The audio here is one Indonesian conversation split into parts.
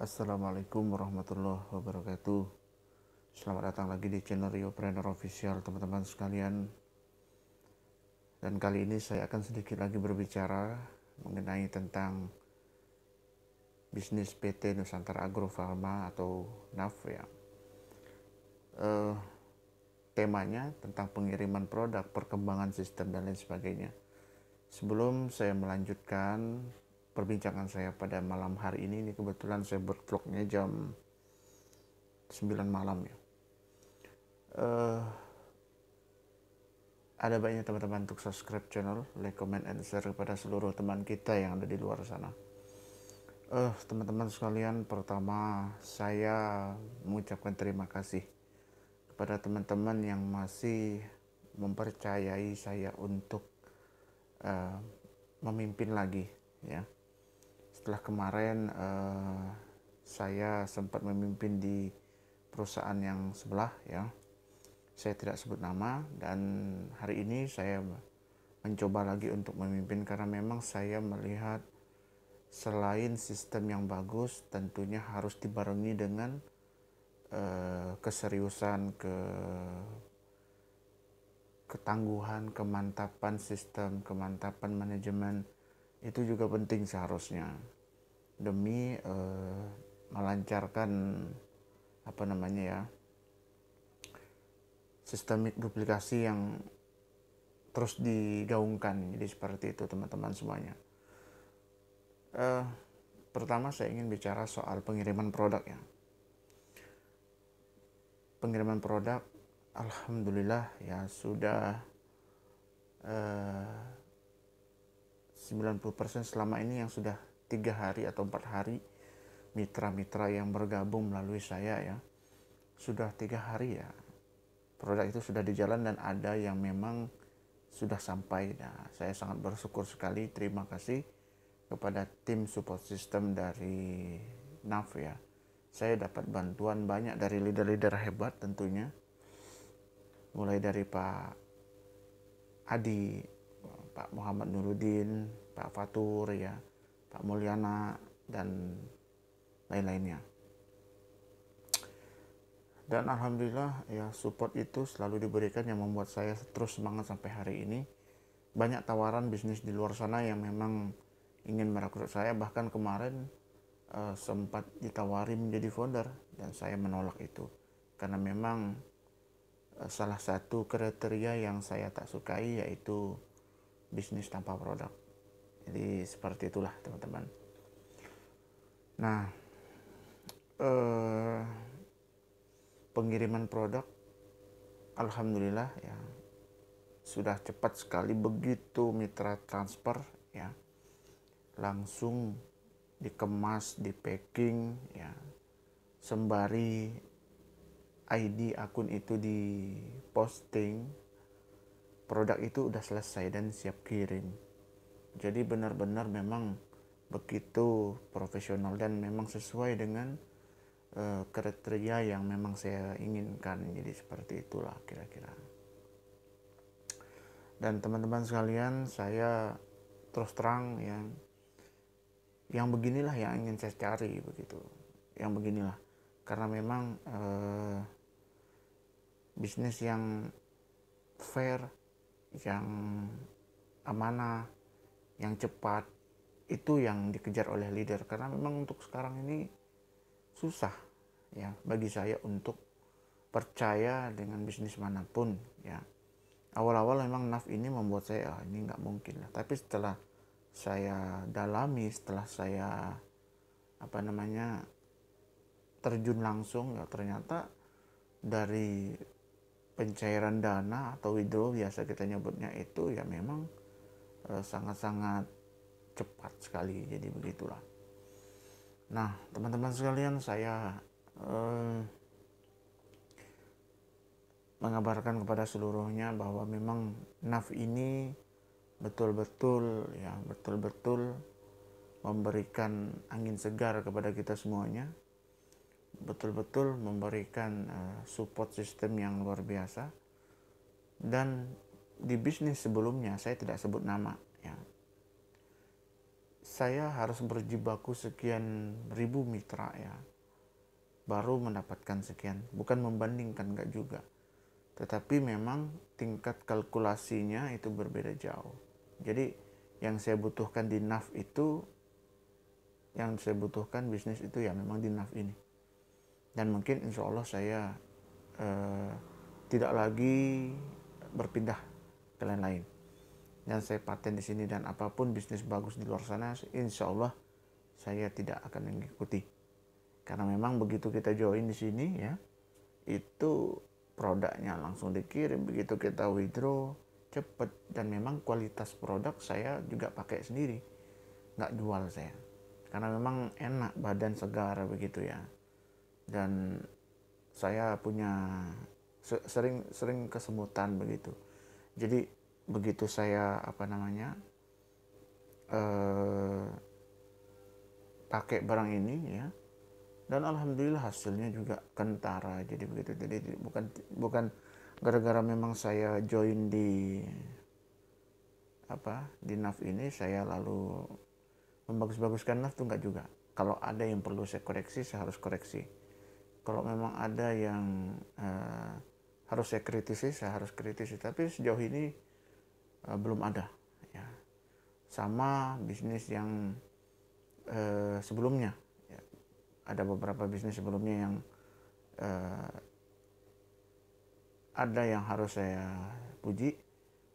Assalamualaikum warahmatullahi wabarakatuh. Selamat datang lagi di channel Riopreneur Official, teman-teman sekalian. Dan kali ini saya akan sedikit lagi berbicara mengenai tentang bisnis PT Nusantara Agrofarma atau NAF ya. Temanya tentang pengiriman produk, perkembangan sistem dan lain sebagainya. Sebelum saya melanjutkan perbincangan saya pada malam hari ini kebetulan saya buat vlognya jam 9 malam ya. Ada banyak teman-teman untuk subscribe channel, like, comment, and share kepada seluruh teman kita yang ada di luar sana. Teman-teman sekalian, pertama saya mengucapkan terima kasih kepada teman-teman yang masih mempercayai saya untuk memimpin lagi ya. Setelah kemarin saya sempat memimpin di perusahaan yang sebelah ya, saya tidak sebut nama, dan hari ini saya mencoba lagi untuk memimpin karena memang saya melihat selain sistem yang bagus tentunya harus dibarengi dengan keseriusan, ketangguhan, kemantapan sistem, kemantapan manajemen. Itu juga penting seharusnya demi melancarkan sistemik duplikasi yang terus digaungkan. Jadi seperti itu teman-teman semuanya. Pertama saya ingin bicara soal pengiriman produk ya. Pengiriman produk alhamdulillah ya sudah 90% selama ini yang sudah 3 hari atau 4 hari mitra-mitra yang bergabung melalui saya ya, sudah 3 hari ya produk itu sudah di jalan dan ada yang memang sudah sampai. Nah, saya sangat bersyukur sekali, terima kasih kepada tim support system dari NAF ya. Saya dapat bantuan banyak dari leader-leader hebat tentunya, mulai dari Pak Adi, Pak Muhammad Nuruddin, Pak Fatur ya, Pak Mulyana, dan lain-lainnya. Dan alhamdulillah ya, support itu selalu diberikan yang membuat saya terus semangat sampai hari ini. Banyak tawaran bisnis di luar sana yang memang ingin merekrut saya, bahkan kemarin sempat ditawari menjadi founder dan saya menolak itu karena memang salah satu kriteria yang saya tak sukai yaitu bisnis tanpa produk. Jadi seperti itulah teman-teman. Nah, pengiriman produk alhamdulillah ya sudah cepat sekali. Begitu mitra transfer ya, langsung dikemas, di packing ya, sembari ID akun itu di posting, produk itu udah selesai dan siap kirim. Jadi benar-benar memang begitu profesional dan memang sesuai dengan kriteria yang memang saya inginkan. Jadi seperti itulah kira-kira. Dan teman-teman sekalian, saya terus terang yang beginilah yang ingin saya cari begitu. Yang beginilah karena memang bisnis yang fair, yang amanah, yang cepat, itu yang dikejar oleh leader. Karena memang untuk sekarang ini susah ya bagi saya untuk percaya dengan bisnis manapun ya. Awal-awal memang NAF ini membuat saya ini nggak mungkin lah, tapi setelah saya dalami, setelah saya terjun langsung ya, ternyata dari pencairan dana atau withdraw biasa kita nyebutnya itu ya memang sangat-sangat cepat sekali. Jadi begitulah. Nah teman-teman sekalian, saya mengabarkan kepada seluruhnya bahwa memang NAF ini betul-betul memberikan angin segar kepada kita semuanya, betul-betul memberikan support system yang luar biasa. Dan di bisnis sebelumnya saya tidak sebut nama ya, saya harus berjibaku sekian ribu mitra ya, baru mendapatkan sekian. Bukan membandingkan, enggak juga. Tetapi memang tingkat kalkulasinya itu berbeda jauh. Jadi yang saya butuhkan di NAV itu, yang saya butuhkan bisnis itu ya memang di NAV ini. Dan mungkin insya Allah saya tidak lagi berpindah ke lain-lain. Dan saya paten di sini, dan apapun bisnis bagus di luar sana, insya Allah saya tidak akan mengikuti. Karena memang begitu kita join di sini ya, itu produknya langsung dikirim, begitu kita withdraw cepet, dan memang kualitas produk saya juga pakai sendiri, nggak jual saya, karena memang enak, badan segar begitu ya. Dan saya punya sering kesemutan begitu. Jadi begitu saya pakai barang ini ya, dan alhamdulillah hasilnya juga kentara. Jadi begitu. Jadi bukan gara-gara memang saya join di NAV ini saya lalu membagus-baguskan NAV, tuh enggak juga. Kalau ada yang perlu saya koreksi, saya harus koreksi. Kalau memang ada yang harus saya kritisi, saya harus kritisi. Tapi sejauh ini belum ada ya. Sama bisnis yang sebelumnya ya. Ada beberapa bisnis sebelumnya yang ada yang harus saya puji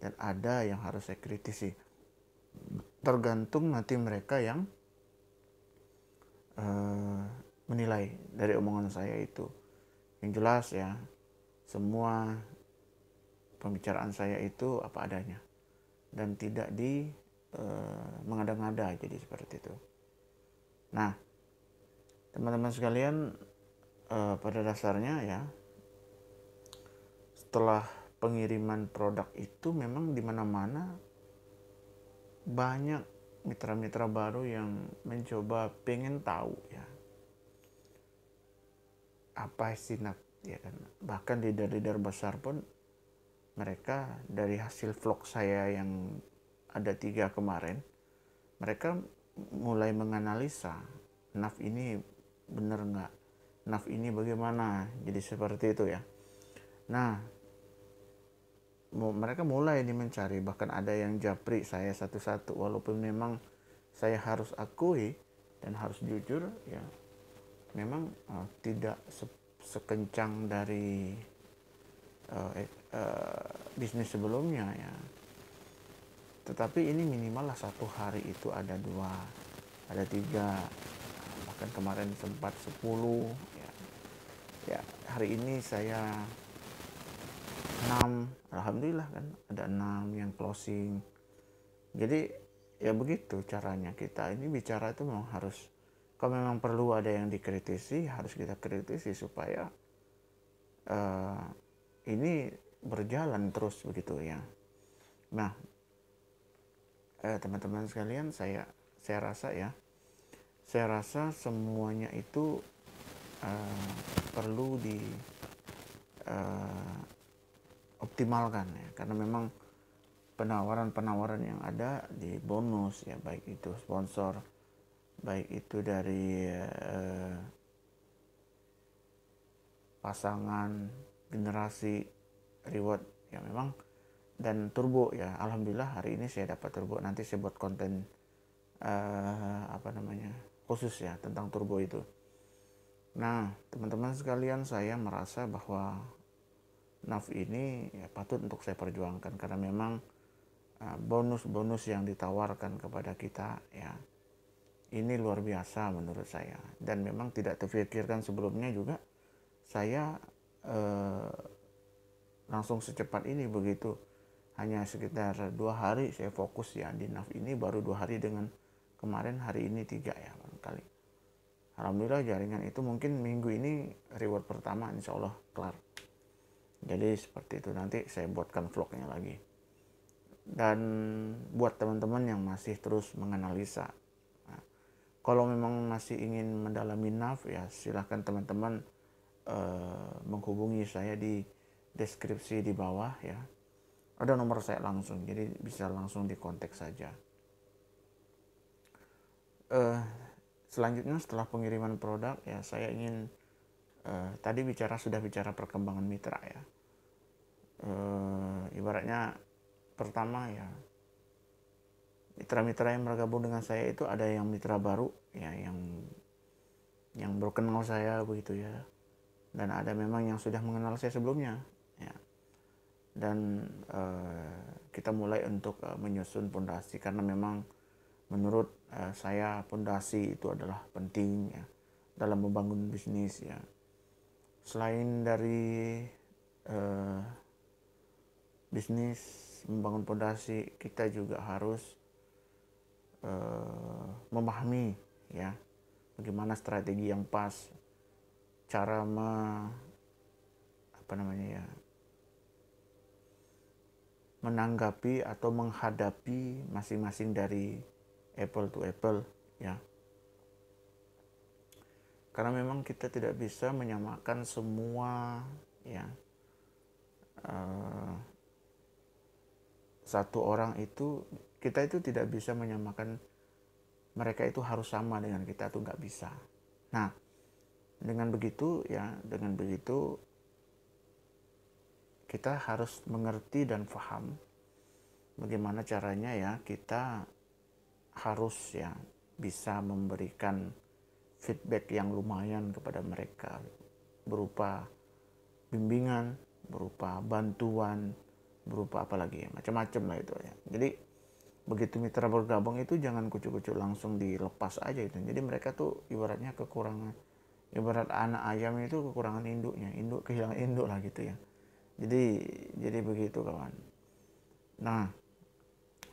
dan ada yang harus saya kritisi. Tergantung nanti mereka yang menilai dari omongan saya itu. Yang jelas ya, semua pembicaraan saya itu apa adanya dan tidak di mengada-ngada, jadi seperti itu. Nah, teman-teman sekalian, pada dasarnya ya, setelah pengiriman produk itu memang di mana-mana banyak mitra-mitra baru yang mencoba pengen tahu ya, apa sih NAV ya kan. Bahkan leader-leader besar pun mereka dari hasil vlog saya yang ada 3 kemarin, mereka mulai menganalisa NAV ini bener nggak, NAV ini bagaimana, jadi seperti itu ya. Nah, mereka mulai ini mencari, bahkan ada yang japri saya satu-satu, walaupun memang saya harus akui dan harus jujur ya, memang tidak sekencang dari bisnis sebelumnya ya. Tetapi ini minimal lah 1 hari itu ada 2, ada 3, bahkan kemarin sempat 10 ya. Ya, hari ini saya 6, alhamdulillah kan, ada 6 yang closing. Jadi ya begitu caranya kita ini bicara itu. Memang harus, kalau memang perlu ada yang dikritisi, harus kita kritisi supaya ini berjalan terus begitu ya. Nah, teman-teman sekalian, saya rasa semuanya itu perlu di optimalkan ya, karena memang penawaran-penawaran yang ada di bonus ya, baik itu sponsor, baik itu dari pasangan, generasi, reward ya memang, dan turbo ya. Alhamdulillah hari ini saya dapat turbo. Nanti saya buat konten khusus ya tentang turbo itu. Nah, teman-teman sekalian, saya merasa bahwa NAV ini ya patut untuk saya perjuangkan, karena memang bonus-bonus yang ditawarkan kepada kita ya, ini luar biasa menurut saya. Dan memang tidak terpikirkan sebelumnya juga saya langsung secepat ini begitu. Hanya sekitar 2 hari saya fokus ya di NAV ini, baru 2 hari dengan kemarin, hari ini 3 ya barangkali. Alhamdulillah jaringan itu mungkin minggu ini reward pertama insya Allah kelar. Jadi seperti itu, nanti saya buatkan vlognya lagi. Dan buat teman-teman yang masih terus menganalisa, kalau memang masih ingin mendalami NAV ya silahkan teman-teman menghubungi saya di deskripsi di bawah ya. Ada nomor saya langsung, jadi bisa langsung dikontak saja. eh, selanjutnya setelah pengiriman produk ya saya ingin tadi sudah bicara perkembangan mitra ya. Ibaratnya pertama ya, mitra-mitra yang bergabung dengan saya itu ada yang mitra baru ya, yang baru kenal saya begitu ya, dan ada memang yang sudah mengenal saya sebelumnya ya. Dan kita mulai untuk menyusun pondasi karena memang menurut saya pondasi itu adalah penting ya dalam membangun bisnis ya. Selain dari bisnis membangun pondasi, kita juga harus memahami ya bagaimana strategi yang pas, cara menanggapi atau menghadapi masing-masing dari apple to apple ya. Karena memang kita tidak bisa menyamakan semua ya. Satu orang itu, kita itu tidak bisa menyamakan mereka itu harus sama dengan kita, itu nggak bisa. Nah, dengan begitu kita harus mengerti dan paham bagaimana caranya ya kita harus ya bisa memberikan feedback yang lumayan kepada mereka berupa bimbingan, berupa bantuan, berupa apa lagi ya, macam-macam lah itu ya. Jadi begitu mitra bergabung itu jangan kucuk-kucuk langsung dilepas aja itu. Jadi mereka tuh ibaratnya kekurangan, ibarat anak ayam itu kekurangan induknya, induk kehilangan induk lah gitu ya. Jadi begitu kawan. Nah,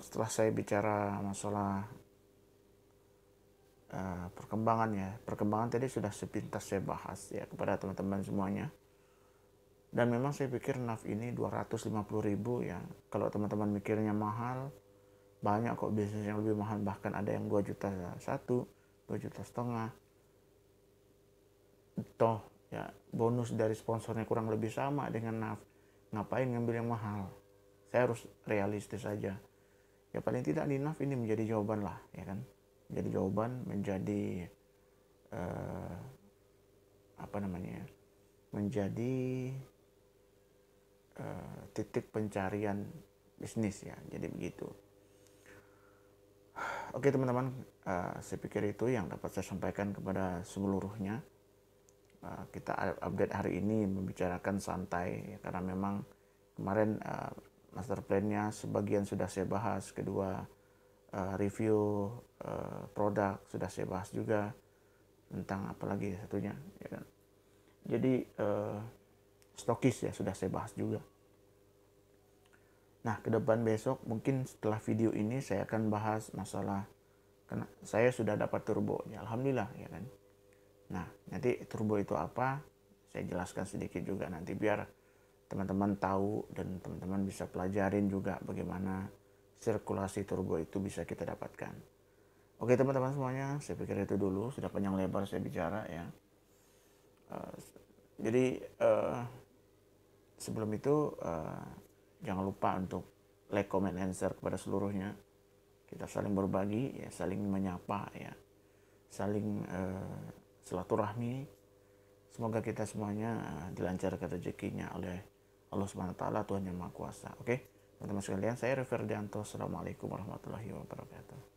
setelah saya bicara masalah perkembangan tadi sudah sepintas saya bahas ya kepada teman-teman semuanya. Dan memang saya pikir NAV ini 250.000 ya. Kalau teman-teman mikirnya mahal, banyak kok bisnis yang lebih mahal, bahkan ada yang 2,1 juta, 2,5 juta. Toh ya bonus dari sponsornya kurang lebih sama dengan NAV. Ngapain ngambil yang mahal? Saya harus realistis saja. Ya paling tidak di NAV ini menjadi jawaban lah ya kan. Jadi jawaban, menjadi menjadi titik pencarian bisnis ya. Jadi begitu. Oke teman-teman, saya pikir itu yang dapat saya sampaikan kepada seluruhnya. Kita update hari ini membicarakan santai karena memang kemarin master plan-nya sebagian sudah saya bahas, kedua review produk sudah saya bahas juga, tentang apalagi satunya ya kan. Jadi stokis ya sudah saya bahas juga. Nah ke depan besok mungkin setelah video ini saya akan bahas masalah, karena saya sudah dapat turbo ya, alhamdulillah ya kan. Nah nanti turbo itu apa saya jelaskan sedikit juga nanti biar teman-teman tahu dan teman-teman bisa pelajarin juga bagaimana sirkulasi turbo itu bisa kita dapatkan. Oke teman-teman semuanya, saya pikir itu dulu, sudah panjang lebar saya bicara ya. Jadi sebelum itu jangan lupa untuk like, comment, and share kepada seluruhnya. Kita saling berbagi ya, saling menyapa ya, saling silaturahmi. Semoga kita semuanya dilancarkan rezekinya oleh Allah SWT, Tuhan Yang Maha Kuasa. Oke, teman-teman sekalian, saya Reverdianto. Assalamualaikum warahmatullahi wabarakatuh.